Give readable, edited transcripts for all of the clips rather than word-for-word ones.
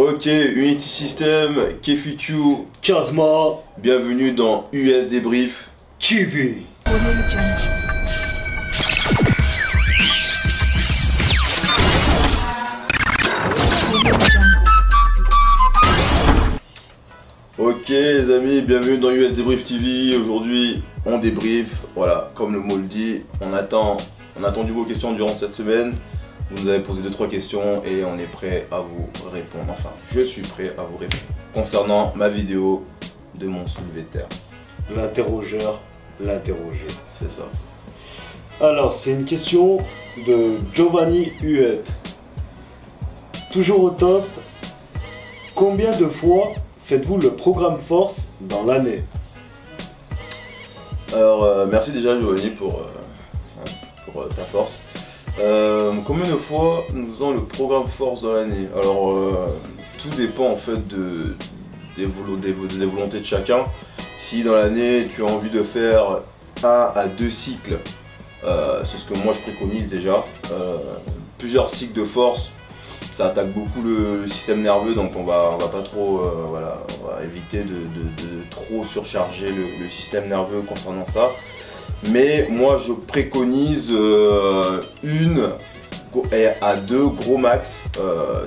Ok, Unity System, Kefitu, Kazma, bienvenue dans US Débrief TV. Ok les amis, bienvenue dans US Débrief TV. Aujourd'hui on débrief, voilà, comme le mot le dit, on a attendu vos questions durant cette semaine. Vous nous avez posé 2-3 questions et on est prêt à vous répondre. Enfin, je suis prêt à vous répondre concernant ma vidéo de mon soulevé de terre. L'interrogeur, l'interrogé. C'est ça. Alors, c'est une question de Giovanni Huet. Toujours au top, combien de fois faites-vous le programme Force dans l'année? Alors, merci déjà Giovanni pour ta force. Combien de fois nous faisons le programme Force dans l'année? Alors, tout dépend en fait des volontés de chacun. Si dans l'année tu as envie de faire 1 à 2 cycles, c'est ce que moi je préconise déjà. Plusieurs cycles de force, ça attaque beaucoup le système nerveux, donc on va pas trop, voilà, on va éviter de trop surcharger le système nerveux concernant ça. Mais moi je préconise 1 à 2 gros max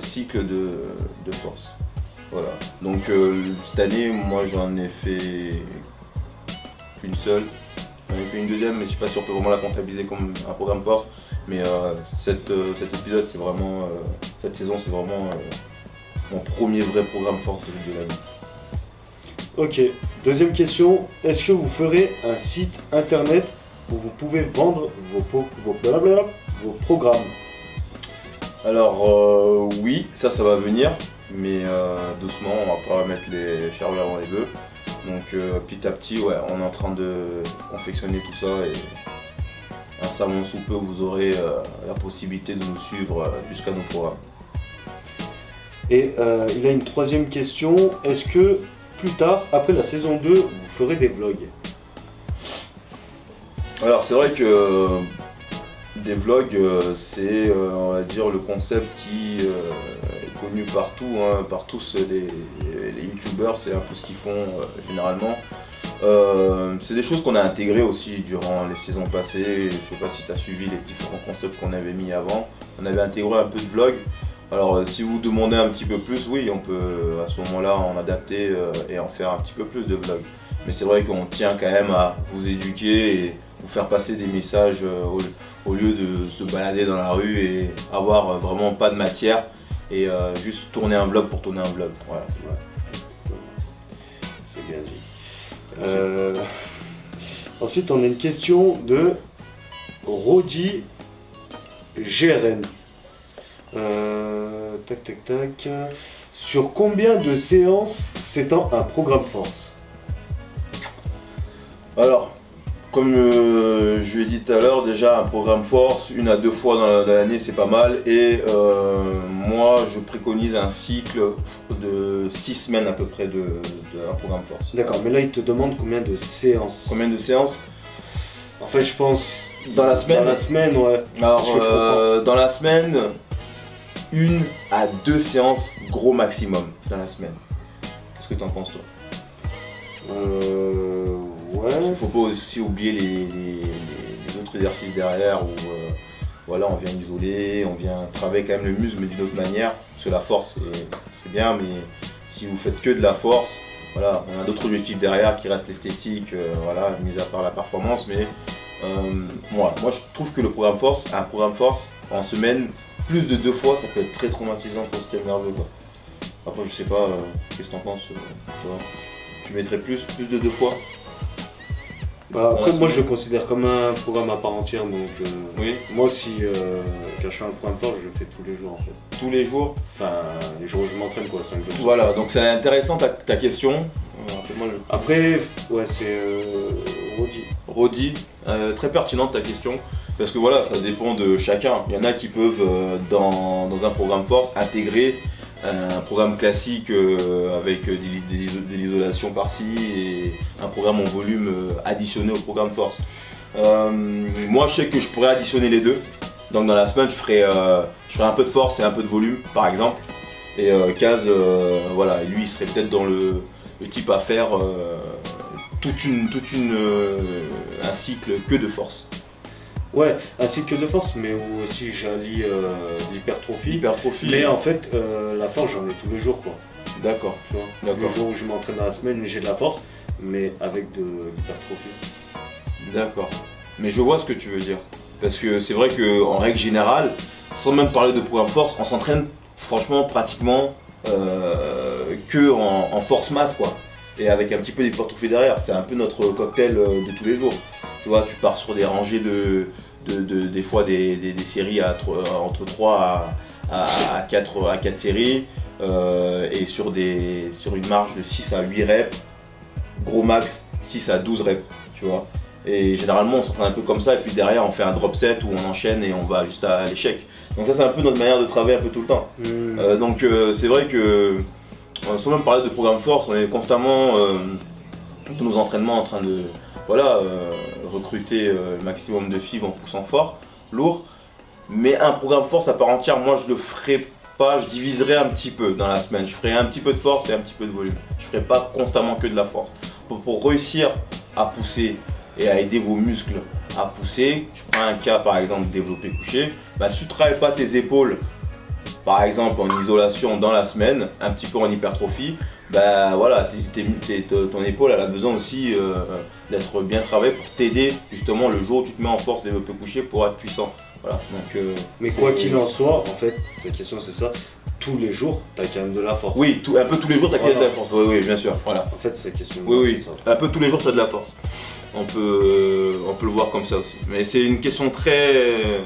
cycles de force. Voilà. Donc cette année moi j'en ai fait une seule. J'en ai fait une deuxième, mais je sais pas si on peut vraiment la comptabiliser comme un programme force. Mais cet épisode c'est vraiment, cette saison c'est vraiment mon premier vrai programme force de l'année. Ok, deuxième question, est-ce que vous ferez un site internet où vous pouvez vendre vos programmes? Alors oui, ça va venir, mais doucement, on va pas mettre les charrues avant les bœufs. Donc petit à petit, ouais, on est en train de confectionner tout ça et incessamment sous peu, vous aurez la possibilité de nous suivre jusqu'à nos programmes. Et il a une troisième question, est-ce que plus tard, après la saison 2, vous ferez des vlogs? Alors c'est vrai que des vlogs, c'est on va dire le concept qui est connu partout, hein, par tous les youtubeurs, c'est un peu ce qu'ils font généralement. C'est des choses qu'on a intégrées aussi durant les saisons passées. Je sais pas si tu as suivi les différents concepts qu'on avait mis avant. On avait intégré un peu de vlog. Alors si vous demandez un petit peu plus, oui, on peut à ce moment-là en adapter et en faire un petit peu plus de vlog. Mais c'est vrai qu'on tient quand même à vous éduquer et vous faire passer des messages au lieu de se balader dans la rue et avoir vraiment pas de matière et juste tourner un vlog pour tourner un vlog. Voilà. Ouais. C'est bien dit. Ensuite, on a une question de Rodi GRN. Tac. Sur combien de séances s'étend un programme force? Alors, comme je lui ai dit tout à l'heure, déjà un programme force, 1 à 2 fois dans l'année c'est pas mal. Et moi je préconise un cycle de 6 semaines à peu près de un programme force. D'accord, mais là il te demande combien de séances? Combien de séances? En fait je pense... Dans la semaine? Dans la semaine, ouais. Alors dans la semaine, 1 à 2 séances gros maximum dans la semaine. Qu'est-ce que tu en penses toi? Ouais. Il faut pas aussi oublier les autres exercices derrière où voilà, on vient isoler, on vient travailler quand même le muscle mais d'une autre manière. Parce que la force c'est bien, mais si vous faites que de la force, voilà, on a d'autres objectifs derrière qui restent l'esthétique, voilà, mis à part la performance. Mais moi je trouve que un programme force en semaine, plus de 2 fois, ça peut être très traumatisant pour le système nerveux, quoi. Après je sais pas, qu'est-ce que t'en penses toi? Tu mettrais plus de 2 fois? Bah, après moi je le considère comme un programme à part entière, donc oui. Moi aussi quand je fais un programme fort je le fais tous les jours en fait. Tous les jours? Enfin les jours où je m'entraîne quoi, 5 jours. Voilà, donc c'est intéressant ta question. Après ouais c'est Rodi, très pertinente ta question, parce que voilà, ça dépend de chacun. Il y en a qui peuvent dans un programme force intégrer un programme classique avec de l'isolation par-ci et un programme en volume additionné au programme force. Moi je sais que je pourrais additionner les deux, donc dans la semaine je ferai un peu de force et un peu de volume par exemple, Et Kaz, voilà, lui il serait peut-être dans le type à faire un cycle que de force. Ouais, un cycle de force, mais où aussi j'allie l'hypertrophie. L'hypertrophie. Mais en fait, la force, j'en ai tous les jours, quoi. D'accord. Tu vois, D'accord. les jours où je m'entraîne dans la semaine, j'ai de la force, mais avec de l'hypertrophie. D'accord. Mais je vois ce que tu veux dire. Parce que c'est vrai qu'en règle générale, sans même parler de programme force, on s'entraîne franchement pratiquement que en force masse, quoi. Et avec un petit peu d'hypertrophie derrière. C'est un peu notre cocktail de tous les jours. Tu vois, tu pars sur des rangées des fois des séries entre 3 à 4 séries et sur une marge de 6 à 8 reps, gros max 6 à 12 reps, tu vois. Et généralement on s'entraîne un peu comme ça et puis derrière on fait un drop set où on enchaîne et on va juste à l'échec. Donc ça c'est un peu notre manière de travailler un peu tout le temps. Donc c'est vrai que sans même parler de programme force, on est constamment dans nos entraînements en train de recruter le maximum de fibres en poussant fort, lourd. Mais un programme force à part entière, moi je le ferai pas, je diviserai un petit peu dans la semaine. Je ferai un petit peu de force et un petit peu de volume. Je ferai pas constamment que de la force. Pour réussir à pousser et à aider vos muscles à pousser, je prends un cas par exemple développé couché, si tu ne travailles pas tes épaules par exemple en isolation dans la semaine, un petit peu en hypertrophie, voilà, ton épaule elle a besoin aussi d'être bien travaillée pour t'aider justement le jour où tu te mets en force développé couché pour être puissant. Voilà, donc, mais quoi qu'il en soit, en fait, cette question c'est ça, tous les jours tu as quand même de la force. Oui, un peu tous les jours tu as quand même de la force, oui, bien sûr. Voilà. En fait, cette question oui, c'est ça. Un peu tous les jours tu as de la force. On peut le voir comme ça aussi. Mais c'est une question très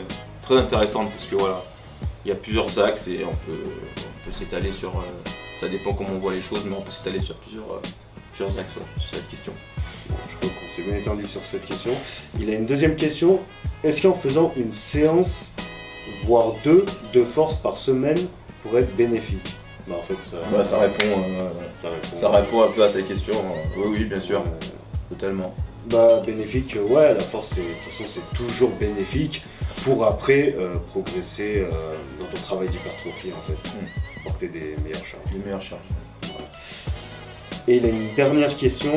intéressante parce que voilà, il y a plusieurs axes et on peut s'étaler sur. Ça dépend comment on voit les choses, mais on peut s'étaler sur plusieurs axes sur cette question. Bon, je crois qu'on s'est bien étendu sur cette question. Il a une deuxième question. Est-ce qu'en faisant une séance, voire 2 de force par semaine, pourrait être bénéfique? En fait, ça répond un peu à ta question. Oui, bien sûr, totalement. Bénéfique, ouais, la force, de toute façon, c'est toujours bénéfique pour après progresser dans ton travail d'hypertrophie, en fait, porter des meilleures charges. Des meilleures charges. Voilà. Et il a une dernière question.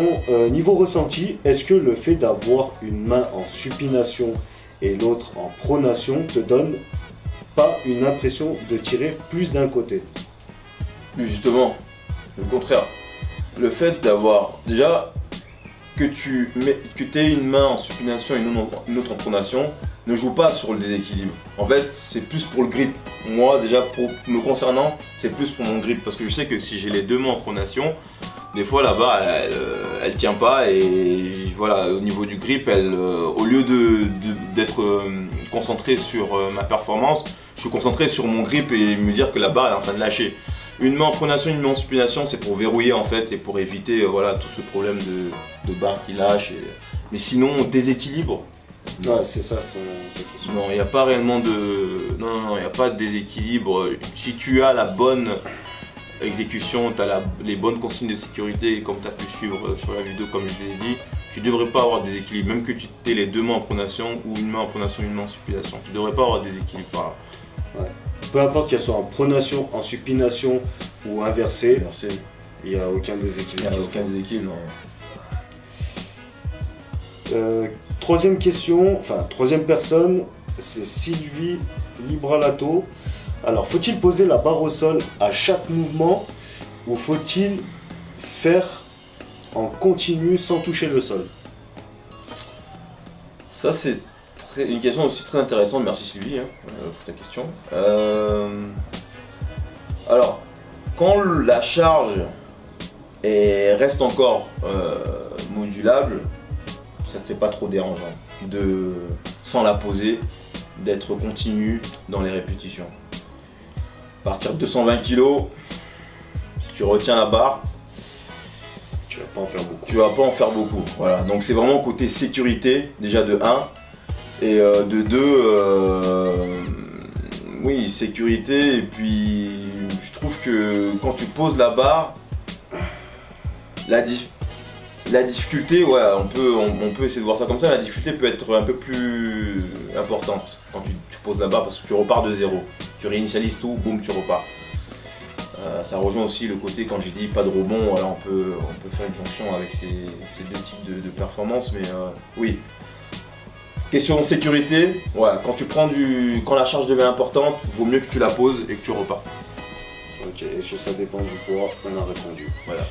Niveau ressenti, est-ce que le fait d'avoir une main en supination et l'autre en pronation te donne pas une impression de tirer plus d'un côté? Justement, le contraire. Le fait d'avoir déjà que tu aies une main en supination et une autre en pronation ne joue pas sur le déséquilibre. En fait, c'est plus pour le grip. Moi, déjà, pour me concernant, c'est plus pour mon grip parce que je sais que si j'ai les deux mains en pronation, des fois la barre elle tient pas et voilà, au niveau du grip, au lieu d'être concentré sur ma performance, je suis concentré sur mon grip et me dire que la barre elle est en train de lâcher. Une main en pronation, une main en supination, c'est pour verrouiller en fait et pour éviter voilà, tout ce problème de barre qui lâche. Mais sinon, déséquilibre. Ouais, c'est ça sa question. Non, il n'y a pas réellement de. Non, il n'y a pas de déséquilibre. Si tu as la bonne exécution, tu as les bonnes consignes de sécurité, comme tu as pu suivre sur la vidéo, comme je l'ai dit, tu ne devrais pas avoir de déséquilibre. Même que tu aies les deux mains en pronation ou une main en pronation, une main en supination. Tu ne devrais pas avoir de déséquilibre par là. Ouais. Peu importe qu'elle soit en pronation, en supination ou inversée, il n'y a aucun déséquilibre. Il n'y a aucun déséquilibre, non. Troisième question, troisième personne, c'est Sylvie Libralato. Alors, faut-il poser la barre au sol à chaque mouvement ou faut-il faire en continu sans toucher le sol? Ça, c'est une question aussi très intéressante. Merci Sylvie pour ta question. Alors, quand la charge reste encore modulable, ça c'est pas trop dérangeant sans la poser, d'être continu dans les répétitions. À partir de 220 kg, si tu retiens la barre, tu vas pas en faire beaucoup. Tu vas pas en faire beaucoup. Voilà. Donc c'est vraiment côté sécurité, déjà de 1. Et de 2, oui, sécurité. Et puis je trouve que quand tu poses la barre, la difficulté, ouais, on peut essayer de voir ça comme ça, la difficulté peut être un peu plus importante quand tu poses la barre parce que tu repars de zéro. Tu réinitialises tout, boum, tu repars. Ça rejoint aussi le côté quand j'ai dit pas de rebond, alors on peut faire une jonction avec ces deux types de performances, mais oui. Question sécurité, ouais, quand la charge devient importante, vaut mieux que tu la poses et que tu repars. Ok, est-ce que ça dépend du poids? On a répondu. Voilà.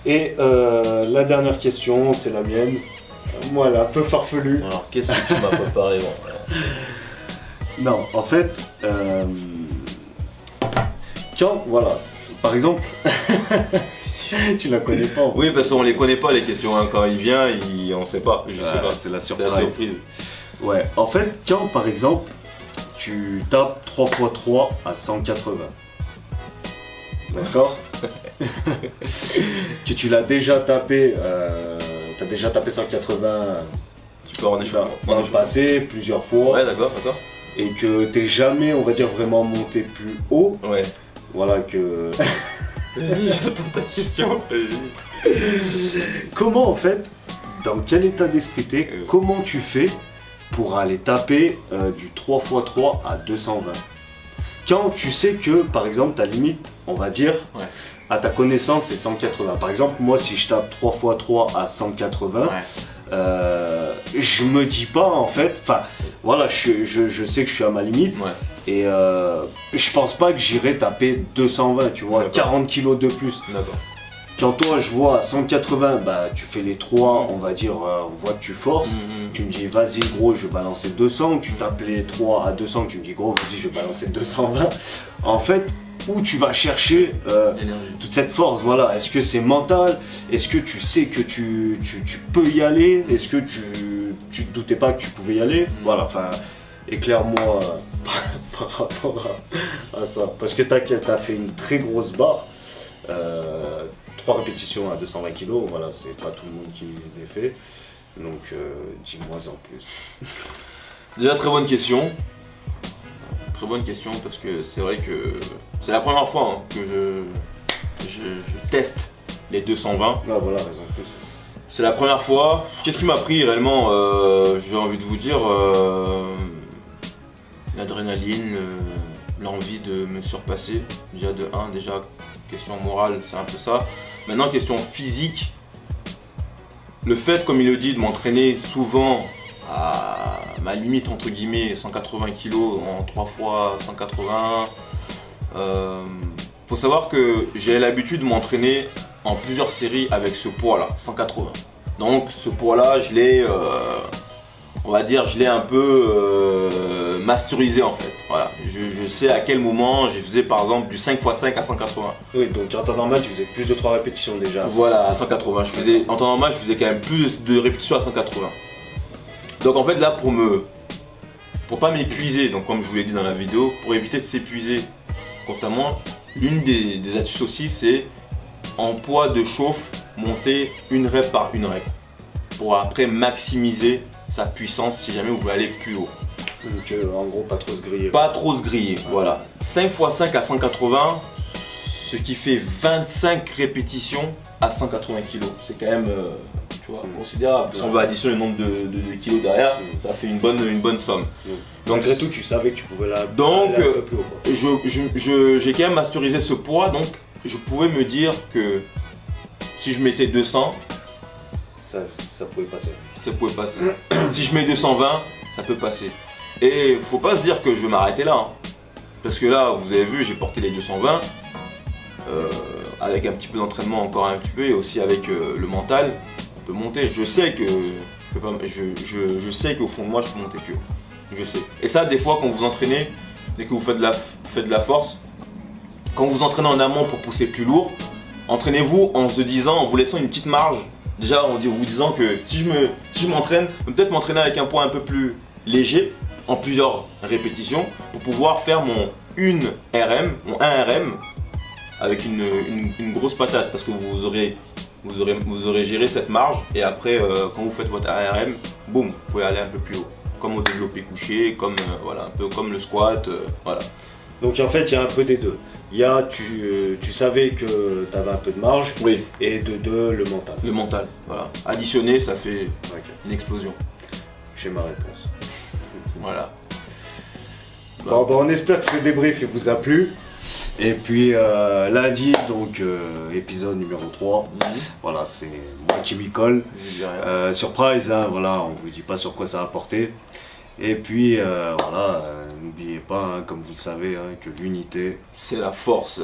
Et la dernière question, c'est la mienne. Moi, elle est un peu farfelue. Alors, qu'est-ce que tu m'as préparé? Non, en fait, voilà, par exemple, tu la connais pas. En oui, parce qu'on les connaît pas les questions. Hein. Quand il vient, on sait pas. Je sais pas. C'est la surprise. Ouais, en fait, quand par exemple, tu tapes 3x3 à 180. D'accord. Que tu l'as déjà tapé, t'as déjà tapé 180 tu peux en échauffement dans le passé plusieurs fois. Ouais, d'accord. Et que t'es jamais, on va dire, vraiment monté plus haut. Ouais. Voilà que. Vas-y, j'attends ta question. Comment en fait, dans quel état d'esprit t'es, comment tu fais pour aller taper du 3x3 à 220? Quand tu sais que, par exemple, ta limite, on va dire, à ta connaissance, c'est 180. Par exemple, moi, si je tape 3x3 à 180, je me dis pas, en fait, enfin, voilà, je sais que je suis à ma limite, et je pense pas que j'irai taper 220, tu vois, 40 kilos de plus. D'accord. Quand toi, je vois à 180, bah, tu fais les 3, on va dire, on voit que tu forces. Tu me dis, vas-y, gros, je vais balancer 200. Tu tapes les 3 à 200, tu me dis, gros, vas-y, je vais balancer 220. En fait, où tu vas chercher toute cette force, voilà. Est-ce que c'est mental? Est-ce que tu sais que tu peux y aller? Est-ce que tu te doutais pas que tu pouvais y aller? Voilà, enfin, éclaire-moi par rapport à ça. Parce que t'as fait une très grosse barre. 3 répétitions à 220 kg, voilà, c'est pas tout le monde qui les fait. Donc, dis-moi en plus. Déjà, très bonne question. Très bonne question parce que c'est vrai que c'est la première fois que je teste les 220. Ah, voilà, raison de plus. C'est la première fois. Qu'est-ce qui m'a pris réellement? J'ai envie de vous dire l'adrénaline, l'envie de me surpasser. Déjà de 1, déjà question morale, c'est un peu ça. Maintenant, question physique, le fait, comme il le dit, de m'entraîner souvent à ma limite, entre guillemets, 180 kg en 3 fois 180. Faut savoir que j'ai l'habitude de m'entraîner en plusieurs séries avec ce poids-là, 180. Donc ce poids-là, je l'ai, on va dire, je l'ai un peu masterisé en fait. Voilà, je sais à quel moment je faisais par exemple du 5x5 à 180. Oui, donc en temps normal, tu faisais plus de 3 répétitions déjà. Voilà, à 180. En temps normal, je faisais quand même plus de répétitions à 180. Donc en fait là, pour pas m'épuiser, donc comme je vous l'ai dit dans la vidéo, pour éviter de s'épuiser constamment, une des astuces aussi, c'est en poids de chauffe, monter une rep par une rep. Pour après maximiser sa puissance si jamais vous voulez aller plus haut. Donc en gros, pas trop se griller. Pas trop se griller, voilà. 5x5 à 180, ce qui fait 25 répétitions à 180 kg. C'est quand même tu vois, considérable. Si on veut additionner le nombre de kilos derrière, ça fait une bonne somme. Donc, malgré tout, tu savais que tu pouvais aller un peu plus haut. J'ai quand même masterisé ce poids, donc je pouvais me dire que si je mettais 200, ça pouvait passer. Ça pouvait passer. Si je mets 220, ça peut passer. Et faut pas se dire que je vais m'arrêter là. Parce que là, vous avez vu, j'ai porté les 220. Avec un petit peu d'entraînement, encore un petit peu, et aussi avec le mental, on peut monter. Je sais que je sais qu'au fond de moi, je peux monter plus haut. Je sais. Et ça, des fois, quand vous entraînez, dès que vous faites de la force, quand vous entraînez en amont pour pousser plus lourd, entraînez-vous en se disant, en vous laissant une petite marge. Déjà, en vous disant que si je m'entraîne, peut-être m'entraîner avec un poids un peu plus léger, en plusieurs répétitions, pour pouvoir faire mon 1 RM avec une grosse patate, parce que vous aurez géré cette marge, et après quand vous faites votre 1 RM, boum, vous pouvez aller un peu plus haut, comme au développé couché, comme voilà, un peu comme le squat, voilà. Donc en fait, il y a un peu des deux. Il y a, tu savais que tu avais un peu de marge, oui. Et de deux, le mental. Le mental, voilà. Additionné, ça fait une explosion. J'ai ma réponse. Voilà. Bon, on espère que ce débrief vous a plu. Et puis lundi, donc épisode numéro 3. Voilà, c'est moi qui m'y colle. Surprise, hein, voilà, on vous dit pas sur quoi ça va porter. Et puis voilà, n'oubliez pas, hein, comme vous le savez, hein, que l'unité, c'est la force.